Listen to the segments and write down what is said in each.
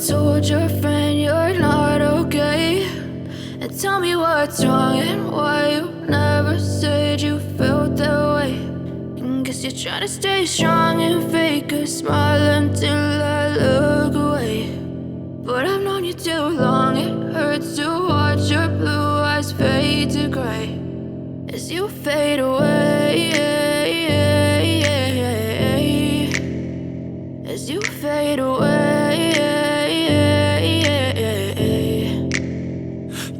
told your friend you're not okay, and tell me what's wrong and why you never said you felt that way. And guess you're trying to stay strong and fake a smile until I look away. But I've known you too long, it hurts to watch your blue eyes fade to gray as you fade away, as you fade away.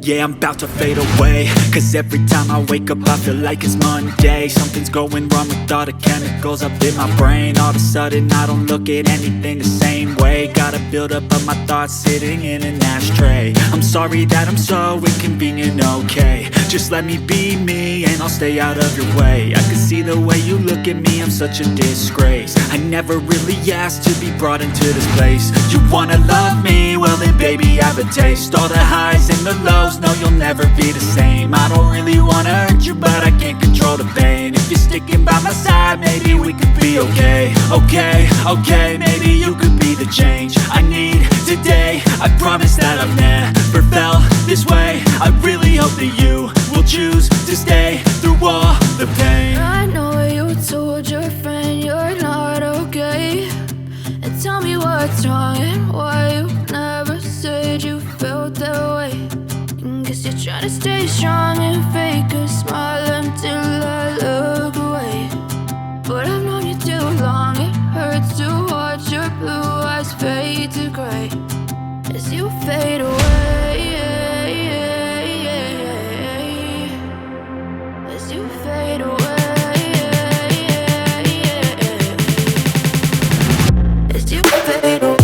Yeah, I'm about to fade away, cause every time I wake up I feel like it's Monday. Something's going wrong with all the chemicals up in my brain. All of a sudden I don't look at anything the same way. Gotta build up of my thoughts sitting in an ashtray. I'm sorry that I'm so inconvenient, okay. Just let me be me and I'll stay out of your way. I can see the way you look at me, I'm such a disgrace. I never really asked to be brought into this place. You wanna love me? Well then baby I have a taste. All the highs and the lows, no you'll never be the same. I don't really wanna hurt you but I can't control the pain. If you're sticking by my side maybe we could be okay. Okay, maybe you could be the change I need today. I promise that I've never felt this way. I really hope that you will choose to stay through all the pain. I know you told your friend you're not okay, and tell me what's wrong and why you never said you felt that way. And guess you're trying to stay strong and fake a smile until I look away. But I've known you too long, it hurts to watch your blue eyes fade to gray as you fade away, as you fade away, as you fade away.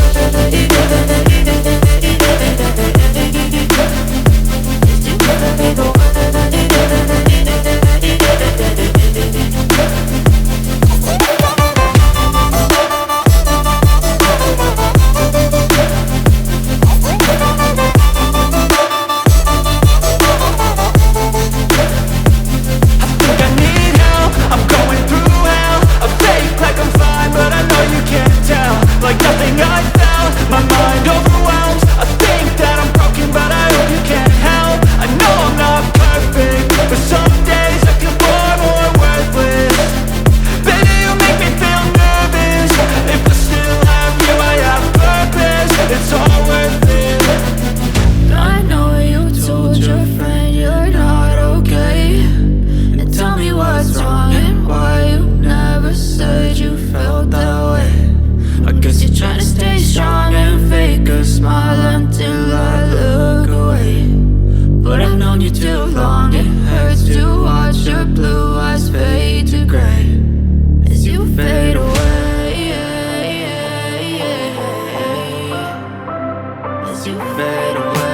Like nothing I felt, my mind overwhelmed. I think that I'm broken, but I hope you can't help. I know I'm not perfect, but some days I feel far more worthless. Baby, you make me feel nervous. If I still have you, I have purpose. It's all worth it. I know you told your friend you're not okay, and tell me what's wrong and why you never said you felt that way. I guess you're trying to stay strong and fake a smile until I look away. But I've known you too long, it hurts to watch your blue eyes fade to gray as you fade away, as you fade away,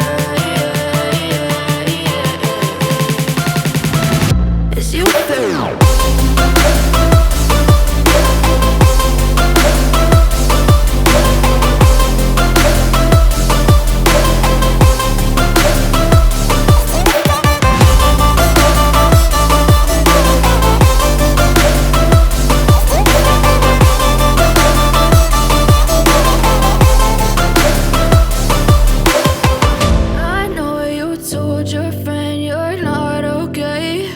as you fade away. Your friend you're not okay,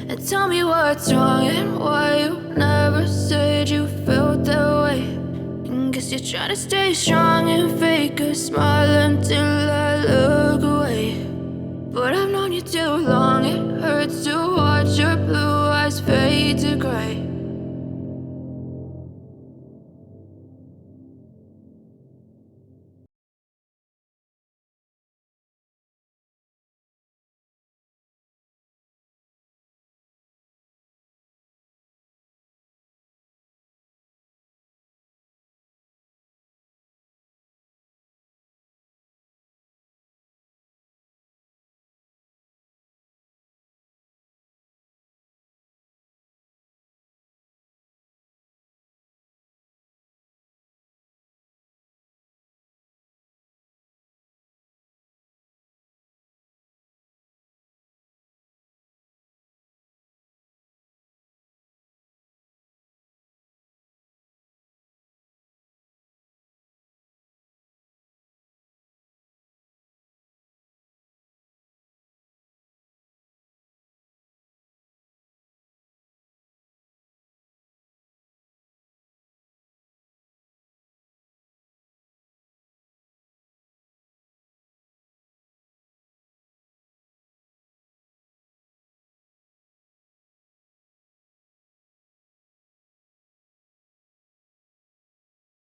and tell me what's wrong and why you never said you felt that way. And guess you're trying to stay strong and fake a smile until I look away. But I've known you too long, it hurts to watch your blue eyes fade to gray